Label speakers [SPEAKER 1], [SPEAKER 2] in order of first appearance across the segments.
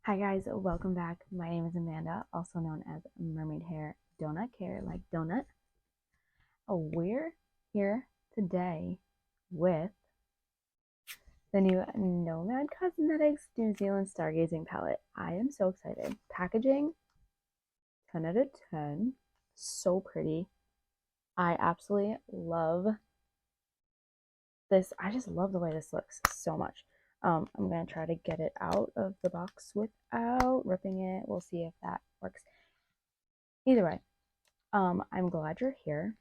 [SPEAKER 1] Hi guys, welcome back. My name is Amanda, also known as Mermaid Hair Donut Care, like donut. We're here today with the new Nomad Cosmetics New Zealand Stargazing palette. I am so excited. Packaging, 10 out of 10. So pretty. I absolutely love this. I just love the way this looks so much. I'm going to try to get it out of the box without ripping it. We'll see if that works. Either way, I'm glad you're here.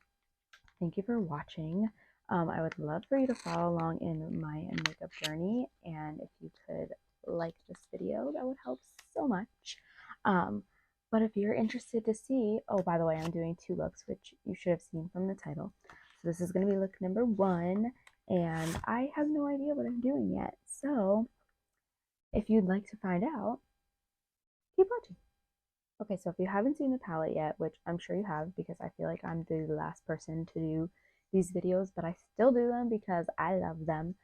[SPEAKER 1] Thank you for watching. I would love for you to follow along in my makeup journey, and if you could like this video, that would help so much. But if you're interested to see, oh, by the way, I'm doing two looks, which you should have seen from the title. So this is going to be look number 1, and I have no idea what I'm doing yet. So if you'd like to find out, keep watching. Okay, so if you haven't seen the palette yet, which I'm sure you have because I feel like I'm the last person to do these videos, but I still do them because I love them.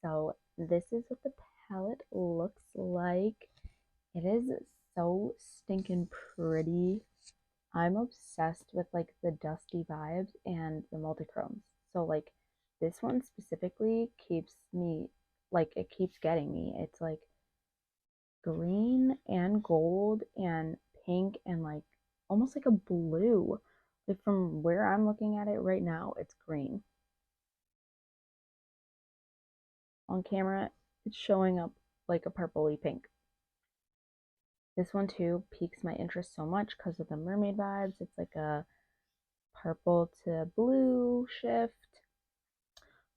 [SPEAKER 1] So this is what the palette looks like. It is so stinking pretty. I'm obsessed with like the dusty vibes and the multichromes. So like this one specifically keeps me, like it keeps getting me. It's like green and gold and pink and like almost like a blue. Like from where I'm looking at it right now, it's green. On camera, it's showing up like a purpley pink. This one too piques my interest so much because of the mermaid vibes. It's like a purple to blue shift.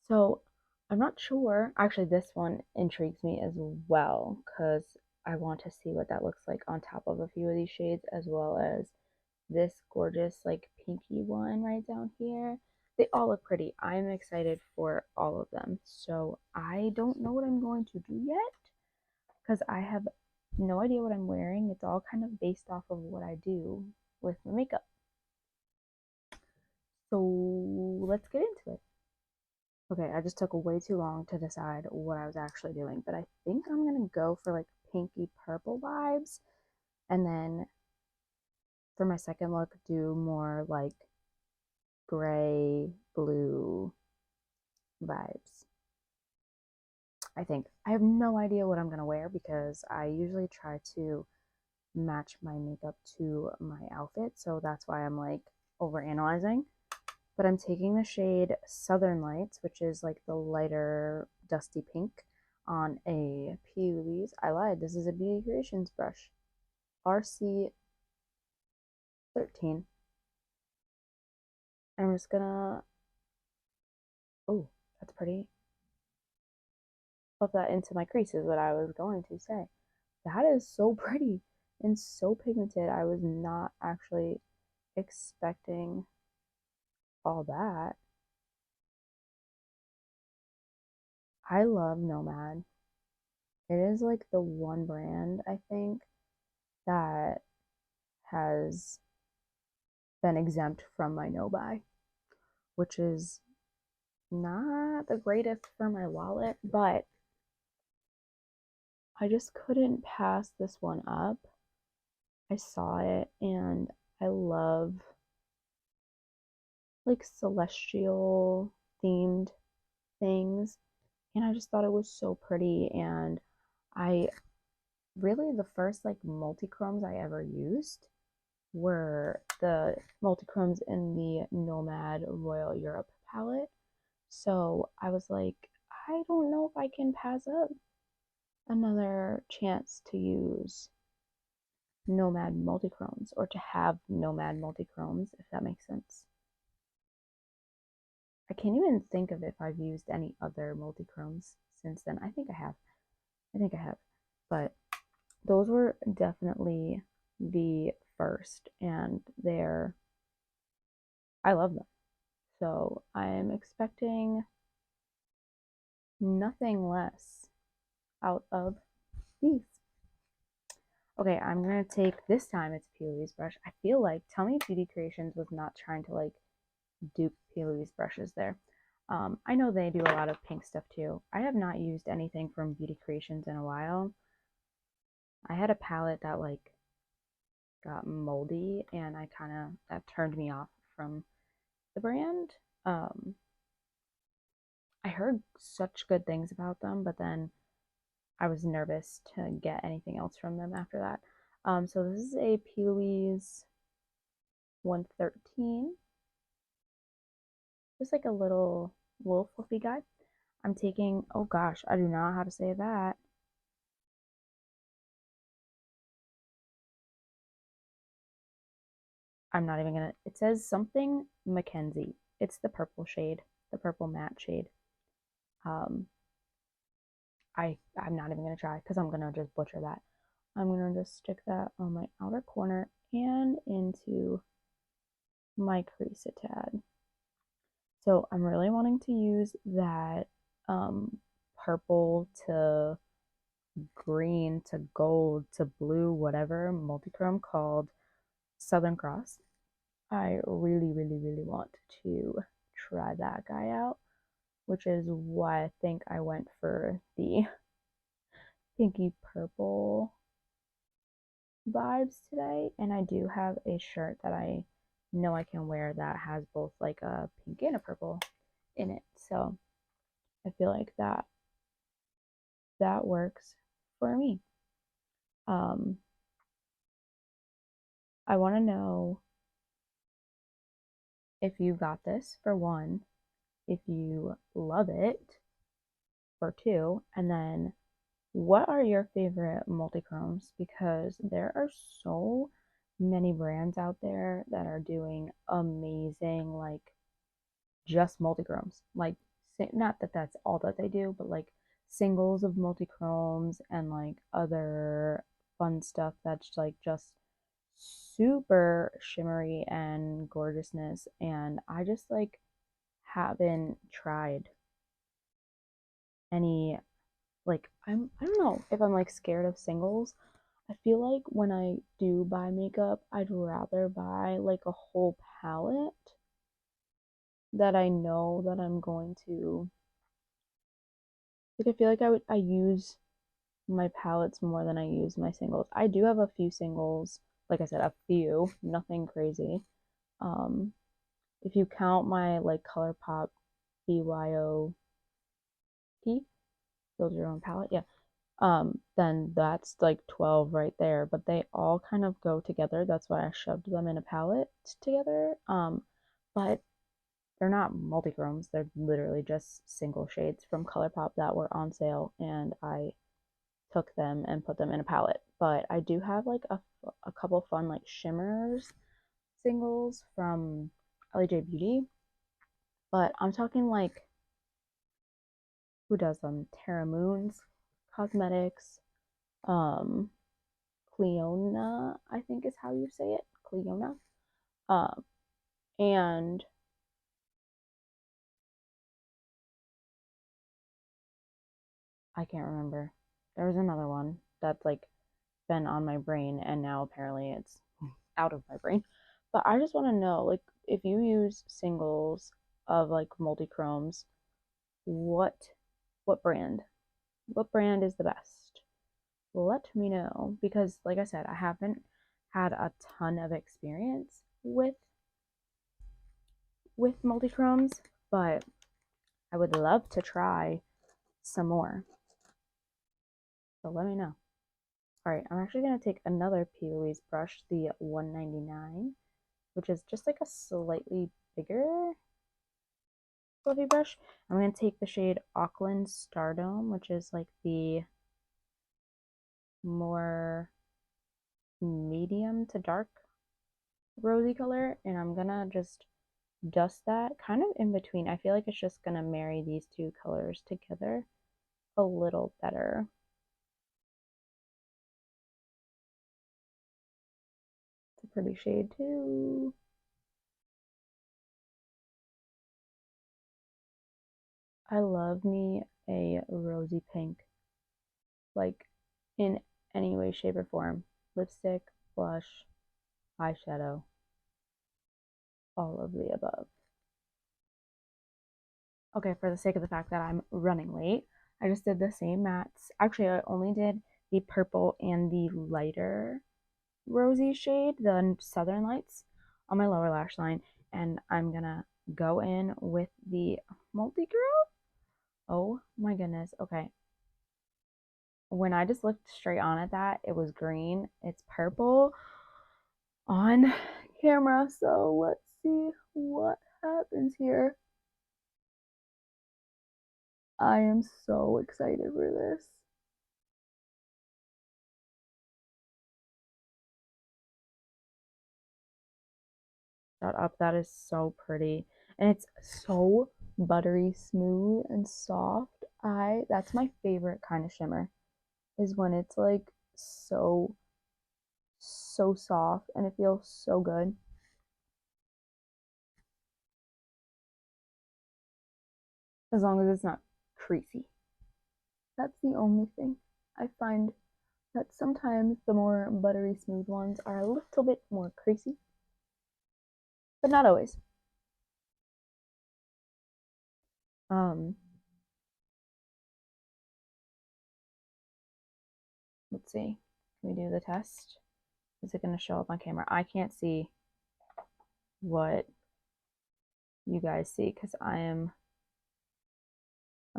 [SPEAKER 1] So I'm not sure. Actually, this one intrigues me as well because I want to see what that looks like on top of a few of these shades, as well as this gorgeous like pinky one right down here. They all look pretty. I'm excited for all of them. So I don't know what I'm going to do yet because I have no idea what I'm wearing. It's all kind of based off of what I do with my makeup. So let's get into it. Okay, I just took way too long to decide what I was actually doing, but I think I'm gonna go for like pinky purple vibes, and then for my second look, do more like gray, blue vibes. I think. I have no idea what I'm gonna wear because I usually try to match my makeup to my outfit, so that's why I'm like over analyzing. But I'm taking the shade Southern Lights, which is like the lighter dusty pink, on a P.Louise. I lied, this is a Beauty Creations brush. RC13. I'm just gonna, oh, that's pretty. Put that into my crease is what I was going to say. That is so pretty and so pigmented. I was not actually expecting all that. I love Nomad. It is like the one brand I think that has been exempt from my no buy, which is not the greatest for my wallet, but I just couldn't pass this one up. I saw it and I love like celestial themed things, and I just thought it was so pretty. And I really, the first like multi-chromes I ever used were the multi-chromes in the Nomad Royal Europe palette. So I was like, I don't know if I can pass up another chance to use Nomad multi-chromes, or to have Nomad multi-chromes, if that makes sense. I can't even think of if I've used any other multi-chromes since then. I think I have. I think I have. But those were definitely the first, and I love them. So I'm expecting nothing less out of these. Okay, I'm gonna take, this time it's P.Louise brush. I feel like Tell Me Beauty Creations was not trying to like dupe P.Louise brushes there. I know they do a lot of pink stuff too. I have not used anything from Beauty Creations in a while. I had a palette that like got moldy, and that turned me off from the brand. Um, I heard such good things about them, but then I was nervous to get anything else from them after that. So this is a P.Louise 113. Just like a little fluffy guy. I'm taking, oh gosh, I do not know how to say that. I'm not even gonna, it says something Mackenzie. It's the purple shade, the purple matte shade. Um, I'm not even gonna try because I'm gonna just butcher that. I'm gonna just stick that on my outer corner and into my crease a tad. So I'm really wanting to use that purple to green to gold to blue, whatever multichrome called Southern Cross. I really, really, really want to try that guy out, which is why I think I went for the pinky purple vibes today. And I do have a shirt that I know I can wear that has both like a pink and a purple in it. So I feel like that works for me. Um, I want to know if you got this for one, if you love it for two, and then what are your favorite multichromes? Because there are so many brands out there that are doing amazing, like just multichromes. Like, not that that's all that they do, but like singles of multichromes and like other fun stuff that's like just super shimmery and gorgeousness. And I just like haven't tried any, like, I don't know if I'm like scared of singles. I feel like when I do buy makeup, I'd rather buy like a whole palette that I know that I'm going to, like, I feel like I use my palettes more than I use my singles. I do have a few singles, like I said, a few, nothing crazy. Um, if you count my like ColourPop BYOP, build your own palette, yeah. Then that's like 12 right there, but they all kind of go together. That's why I shoved them in a palette together. But they're not multichromes. They're literally just single shades from ColourPop that were on sale, and I took them and put them in a palette. But I do have like a couple fun like shimmers singles from Elli Beauty, but I'm talking like, who does them? Terra Moons Cosmetics, um, Cleona, I think is how you say it. Cleona. Um, and I can't remember. There was another one that's like been on my brain and now apparently it's out of my brain. But I just want to know, like, if you use singles of like multichromes, what what brand? What brand is the best? Let me know, because like I said, I haven't had a ton of experience with multichromes, but I would love to try some more. So let me know. All right, I'm actually going to take another P.Louise brush, the 199, which is just like a slightly bigger fluffy brush. I'm going to take the shade Auckland Stardome, which is like the more medium to dark rosy color, and I'm going to just dust that kind of in between. I feel like it's just going to marry these two colors together a little better. It's a pretty shade too. I love me a rosy pink, like in any way, shape, or form. Lipstick, blush, eyeshadow, all of the above. Okay, for the sake of the fact that I'm running late, I just did the same mattes. Actually, I only did the purple and the lighter rosy shade, the Southern Lights, on my lower lash line, and I'm gonna go in with the multi-curl. Oh my goodness. Okay. When I just looked straight on at that, it was green. It's purple on camera, so let's see what happens here. I am so excited for this. Shut up, that is so pretty. And it's so buttery smooth and soft. That's my favorite kind of shimmer, is when it's like so soft and it feels so good. As long as it's not creasy. That's the only thing. I find that sometimes the more buttery smooth ones are a little bit more creasy, but not always. Um, let's see. Can we do the test? Is it going to show up on camera? I can't see what you guys see because I'm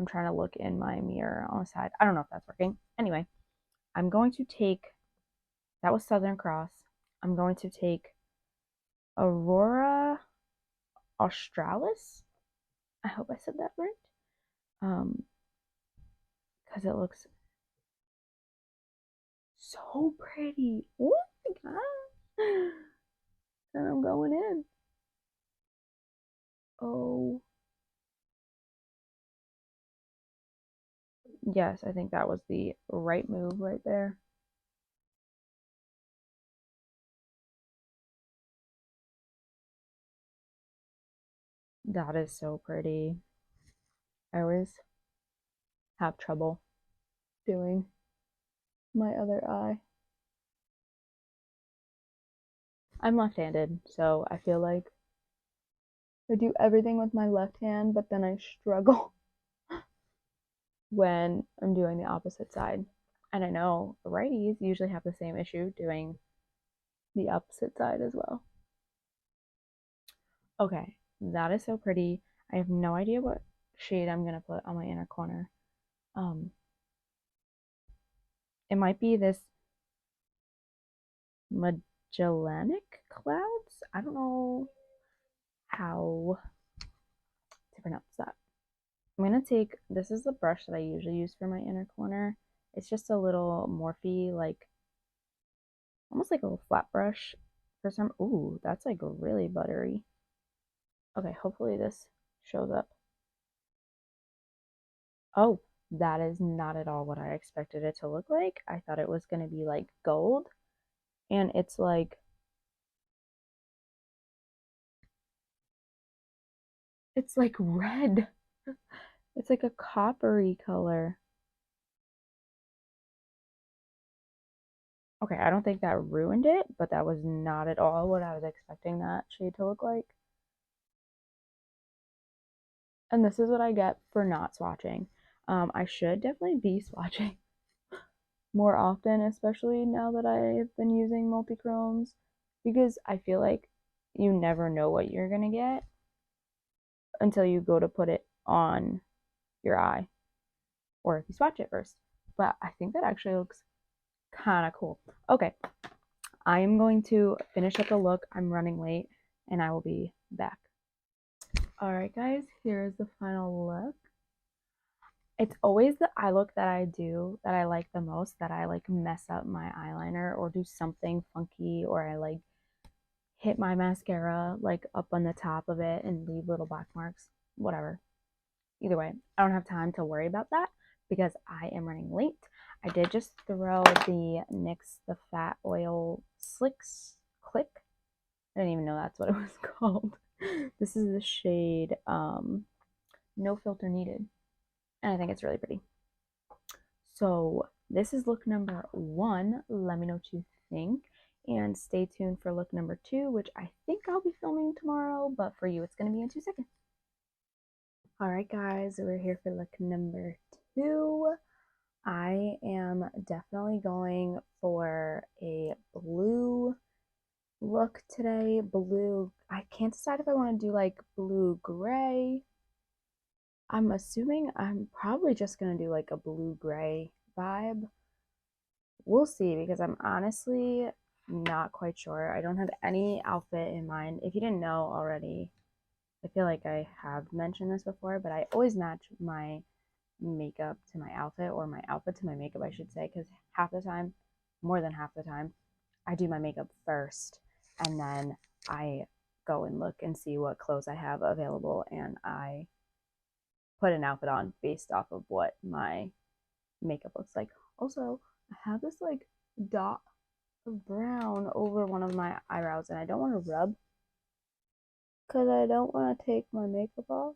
[SPEAKER 1] trying to look in my mirror on the side. I don't know if that's working. Anyway, I'm going to take, that was Southern Cross. I'm going to take Aurora Australis. I hope I said that right. Because it looks so pretty. Oh my god. And I'm going in. Oh. Yes, I think that was the right move right there. That is so pretty. I always have trouble doing my other eye. I'm left-handed, so I feel like I do everything with my left hand, but then I struggle when I'm doing the opposite side. And I know righties usually have the same issue doing the opposite side as well. Okay, that is so pretty. I have no idea what shade I'm gonna put on my inner corner. It might be this Magellanic Clouds. I don't know how to pronounce that. I'm gonna take, this is the brush that I usually use for my inner corner. It's just a little Morphe, like almost like a little flat brush for some. Ooh, that's like really buttery. Okay, hopefully this shows up. Oh, that is not at all what I expected it to look like. I thought it was gonna be like gold, and it's like red. It's like a coppery color. Okay, I don't think that ruined it, but that was not at all what I was expecting that shade to look like. And this is what I get for not swatching. I should definitely be swatching more often, especially now that I've been using multi-chromes, because I feel like you never know what you're gonna get until you go to put it on your eye, or if you swatch it first. But I think that actually looks kind of cool. Okay, I am going to finish up the look. I'm running late, and I will be back. Alright guys, here's the final look. It's always the eye look that I do that I like the most, that I like mess up my eyeliner or do something funky, or I like hit my mascara like up on the top of it and leave little black marks, whatever. Either way, I don't have time to worry about that because I am running late. I did just throw the NYX the Fat Oil Slicks Click. I didn't even know that's what it was called. This is the shade No Filter Needed, and I think it's really pretty. So this is look number 1. Let me know what you think, and stay tuned for look number 2, which I think I'll be filming tomorrow, but for you it's going to be in 2 seconds. Alright guys, we're here for look number 2. I am definitely going for a blue look today. Blue, I can't decide if I want to do like blue gray. I'm assuming I'm probably just going to do like a blue gray vibe. We'll see because I'm honestly not quite sure. I don't have any outfit in mind. If you didn't know already, I feel like I have mentioned this before, but I always match my makeup to my outfit, or my outfit to my makeup, I should say, because half the time, more than half the time, I do my makeup first and then I go and look and see what clothes I have available and I put an outfit on based off of what my makeup looks like. Also, I have this like dot of brown over one of my eyebrows and I don't want to rub because I don't want to take my makeup off,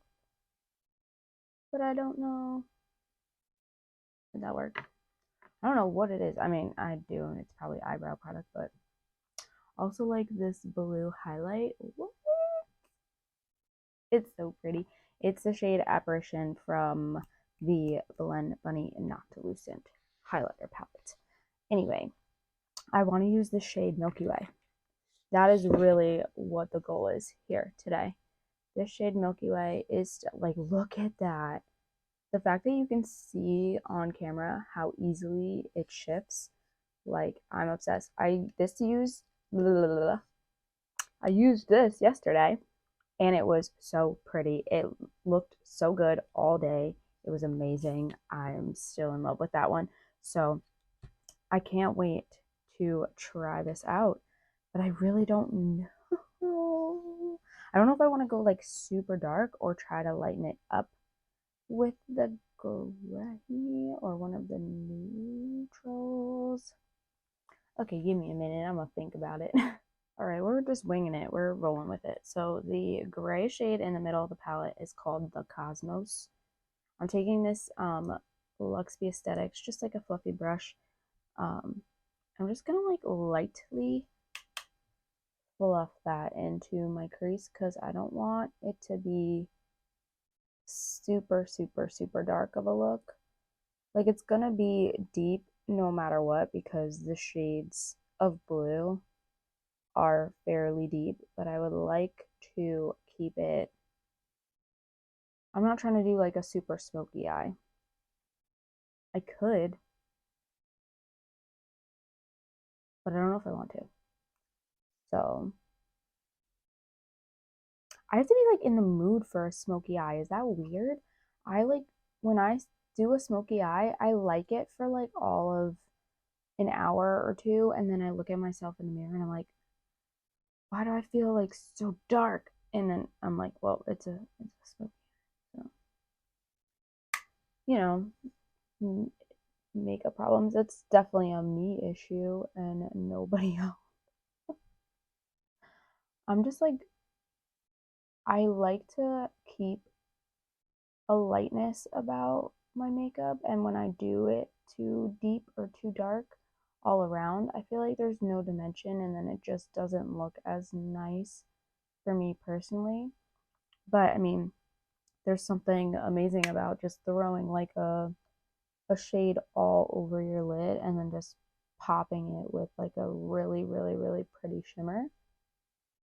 [SPEAKER 1] but I don't know. Did that work? I don't know what it is. I mean, I do, and it's probably eyebrow product, but also like this blue highlight. What? It's so pretty. It's the shade Apparition from the Blend Bunny Noctilucent highlighter palette. Anyway, I want to use the shade Milky Way. That is really what the goal is here today. This shade Milky Way is like, look at that. The fact that you can see on camera how easily it shifts, like I'm obsessed. I used this yesterday and it was so pretty. It looked so good all day. It was amazing. I'm still in love with that one. So I can't wait to try this out. But I really don't know. I don't know if I want to go like super dark or try to lighten it up with the gray or one of the neutrals. Okay, give me a minute. I'm gonna think about it. All right, we're just winging it. We're rolling with it. So the gray shade in the middle of the palette is called the Cosmos. I'm taking this Lux B Aesthetix, just like a fluffy brush. I'm just gonna like lightly fluff that into my crease because I don't want it to be super, super, super dark of a look. Like it's gonna be deep no matter what because the shades of blue are fairly deep, but I would like to keep it. I'm not trying to do like a super smoky eye. I could, but I don't know if I want to. So I have to be like in the mood for a smoky eye. Is that weird? I like when I do a smoky eye, I like it for like all of an hour or two, and then I look at myself in the mirror and I'm like, why do I feel like so dark? And then I'm like, well, it's a smoky eye. So, you know, makeup problems. It's definitely a me issue and nobody else. I'm just like, I like to keep a lightness about my makeup, and when I do it too deep or too dark all around, I feel like there's no dimension and then it just doesn't look as nice for me personally. But I mean, there's something amazing about just throwing like a shade all over your lid and then just popping it with like a really, really, really pretty shimmer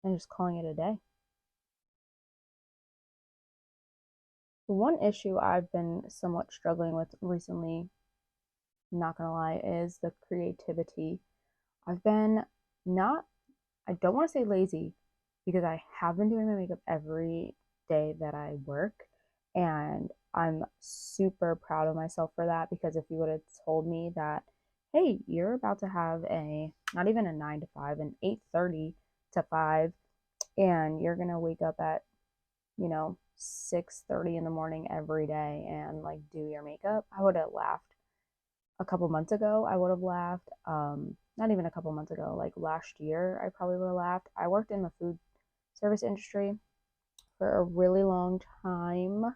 [SPEAKER 1] and just calling it a day. One issue I've been somewhat struggling with recently, not gonna lie, is the creativity. I've been not, I don't want to say lazy because I have been doing my makeup every day that I work, and I'm super proud of myself for that because if you would have told me that, hey, you're about to have not even a 9 to 5, an 8:30 to 5, and you're gonna wake up at 6:30 in the morning every day and like do your makeup, I would have laughed. A couple months ago I would have laughed. Not even a couple months ago, like last year I probably would have laughed. I worked in the food service industry for a really long time.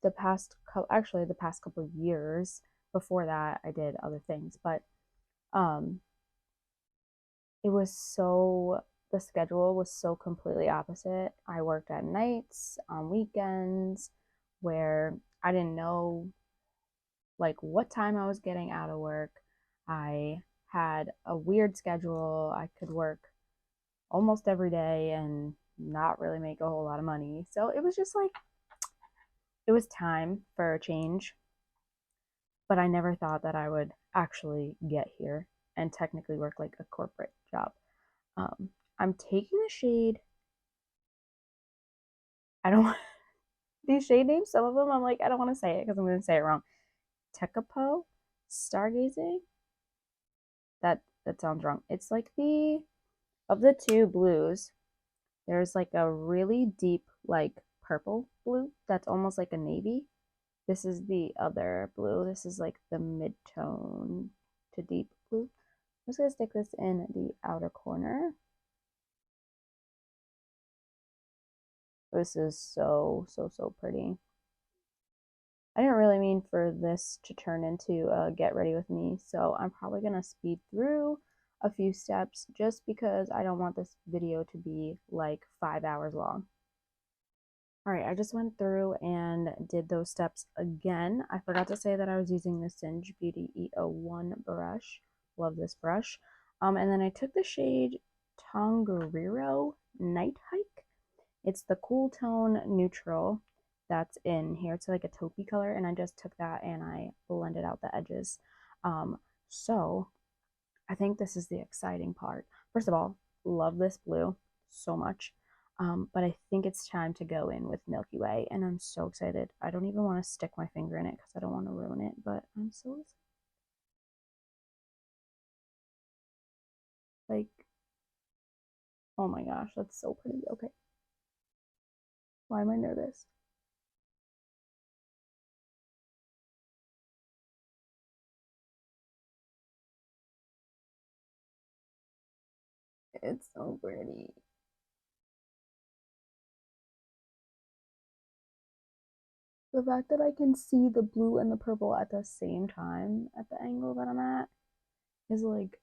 [SPEAKER 1] The past couple of years. Before that I did other things, but um it was so the schedule was so completely opposite. I worked at nights, on weekends, where I didn't know like what time I was getting out of work. I had a weird schedule. I could work almost every day and not really make a whole lot of money. So it was just like, it was time for a change. But I never thought that I would actually get here and technically work like a corporate job. Um, I'm taking the shade. I don't these shade names, some of them I'm like, I don't want to say it because I'm going to say it wrong. Tekapo, Stargazing. That sounds wrong. It's like the of the two blues, there's like a really deep like purple blue that's almost like a navy. This is the other blue. This is like the mid-tone to deep blue. I'm just gonna stick this in the outer corner. This is so pretty. I didn't really mean for this to turn into a get ready with me, so I'm probably gonna speed through a few steps just because I don't want this video to be like 5 hours long. All right, I just went through and did those steps again. I forgot to say that I was using the Singe Beauty E01 brush. Love this brush. And then I took the shade Tongariro Night Hike. It's the cool tone neutral that's in here. It's like a taupey color, and I just took that and I blended out the edges. So I think this is the exciting part. First of all, love this blue so much. But I think it's time to go in with Milky Way, and I'm so excited. I don't even want to stick my finger in it because I don't want to ruin it, but I'm so excited. Like, oh my gosh, that's so pretty. Okay, why am I nervous? It's so pretty. The fact that I can see the blue and the purple at the same time at the angle that I'm at is like,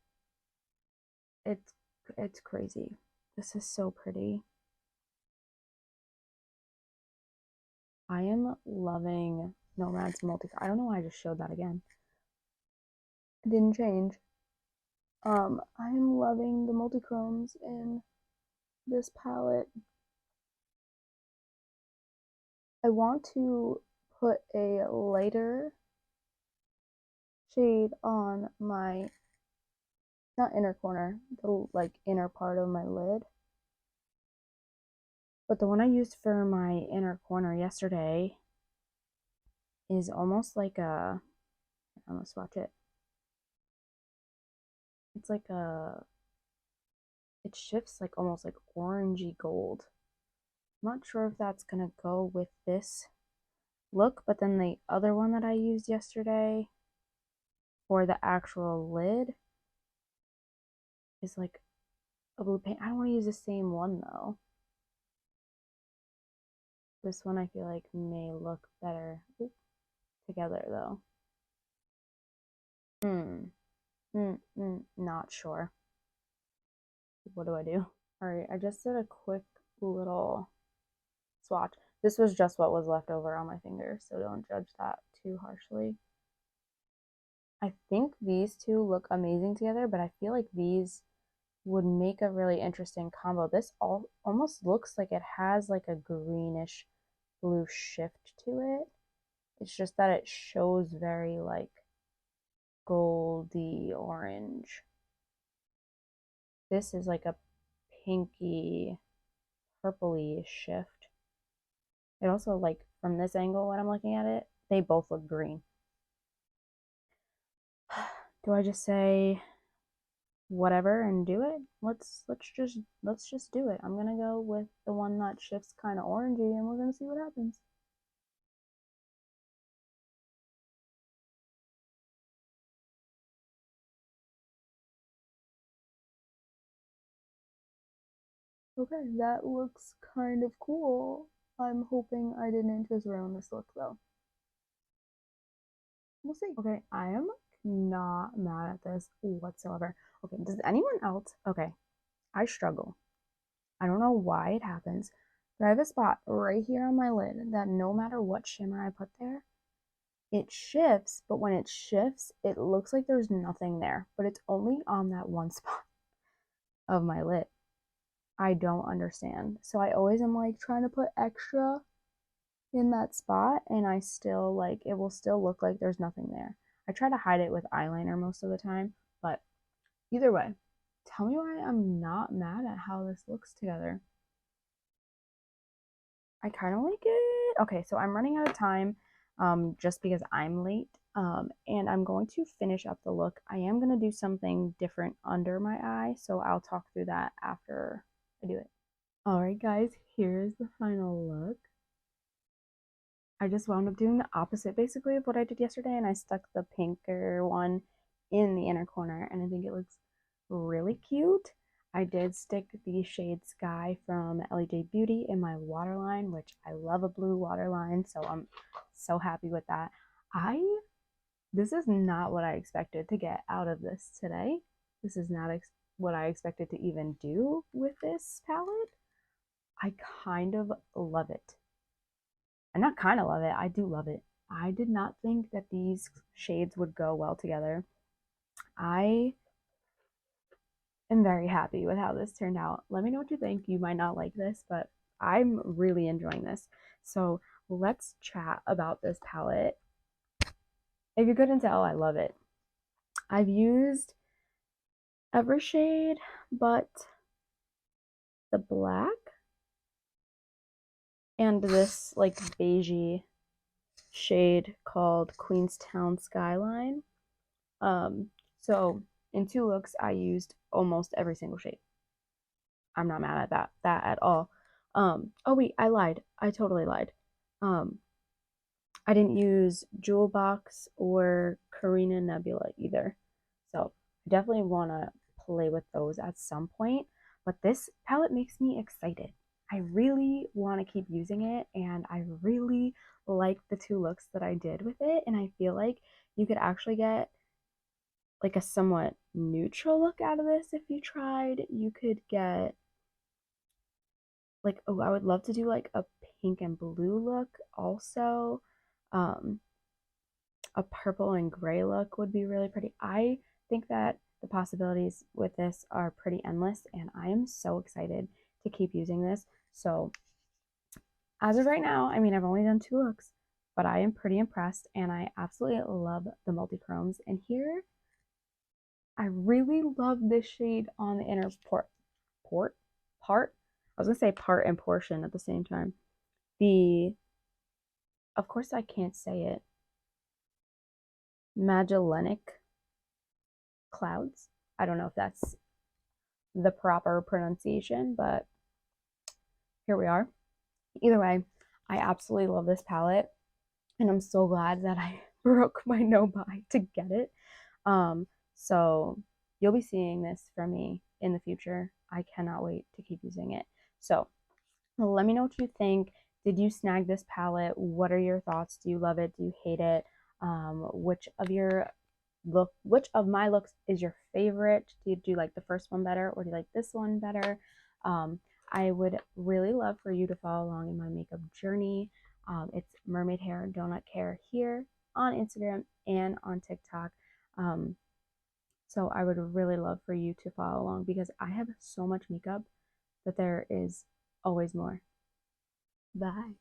[SPEAKER 1] it's it's crazy. This is so pretty. I am loving Nomad's multi. I don't know why I just showed that again. It didn't change. I am loving the multichromes in this palette. I want to put a lighter shade on my, not inner corner, the like inner part of my lid. But the one I used for my inner corner yesterday is almost like a, I'm gonna swatch it. It's like a, it shifts like almost like orangey gold. I'm not sure if that's gonna go with this look, but then the other one that I used yesterday for the actual lid is like a blue paint. I don't want to use the same one though. This one I feel like may look better together though. Not sure. What do I do? All right, I just did a quick little swatch. This was just what was left over on my finger, so don't judge that too harshly. I think these two look amazing together, but I feel like these would make a really interesting combo. This almost looks like it has like a greenish blue shift to it. It's just that it shows very like goldy orange. This is like a pinky purpley shift. It also like from this angle when I'm looking at it, they both look green. Do I just say whatever and do it? Let's just do it. I'm gonna go with the one that shifts kind of orangey, and we're gonna see what happens. Okay, that looks kind of cool. I'm hoping I didn't just ruin this look though. We'll see. Okay, I am not mad at this whatsoever. Okay, does anyone else? Okay, I struggle. I don't know why it happens, but I have a spot right here on my lid that no matter what shimmer I put there, it shifts, but when it shifts, it looks like there's nothing there, but it's only on that one spot of my lid. I don't understand. So I always am like trying to put extra in that spot, and I still like it will still look like there's nothing there. I try to hide it with eyeliner most of the time, but either way, tell me why I'm not mad at how this looks together. I kind of like it. Okay, so I'm running out of time just because I'm late. And I'm going to finish up the look. I am going to do something different under my eye, so I'll talk through that after I do it. All right, guys, here's the final look. I just wound up doing the opposite basically of what I did yesterday, and I stuck the pinker one in the inner corner, and I think it looks really cute. I did stick the shade Sky from Elli Beauty in my waterline, which I love a blue waterline, so I'm so happy with that. This is not what I expected to get out of this today. This is not what I expected to even do with this palette. I kind of love it. And not kind of love it, I do love it. I did not think that these shades would go well together. I am very happy with how this turned out. Let me know what you think. You might not like this, but I'm really enjoying this. So let's chat about this palette. If you couldn't tell, I love it. I've used every shade but the black and this like beigey shade called Queenstown Skyline. So in 2 looks, I used almost every single shade. I'm not mad at that at all. Oh wait, I lied. I totally lied. I didn't use Jewel Box or Carina Nebula either. So I definitely want to play with those at some point. But this palette makes me excited. I really want to keep using it, and I really like the 2 looks that I did with it. And I feel like you could actually get like a somewhat neutral look out of this if you tried. You could get like, oh, I would love to do like a pink and blue look also. Um, a purple and gray look would be really pretty. I think that the possibilities with this are pretty endless, and I am so excited to keep using this. So as of right now, I mean, I've only done 2 looks, but I am pretty impressed, and I absolutely love the multi-chromes. And here, I really love this shade on the inner part. I was gonna say part and portion at the same time. Of course I can't say it. Magellanic clouds. I don't know if that's the proper pronunciation, but here we are. Either way, I absolutely love this palette, and I'm so glad that I broke my no buy to get it. So you'll be seeing this from me in the future. I cannot wait to keep using it. So let me know what you think. Did you snag this palette? What are your thoughts? Do you love it? Do you hate it? Which of my looks is your favorite? Do you like the first one better, or do you like this one better? I would really love for you to follow along in my makeup journey. It's Mermaid Hair Donut Care here on Instagram and on TikTok. So I would really love for you to follow along because I have so much makeup that there is always more. Bye.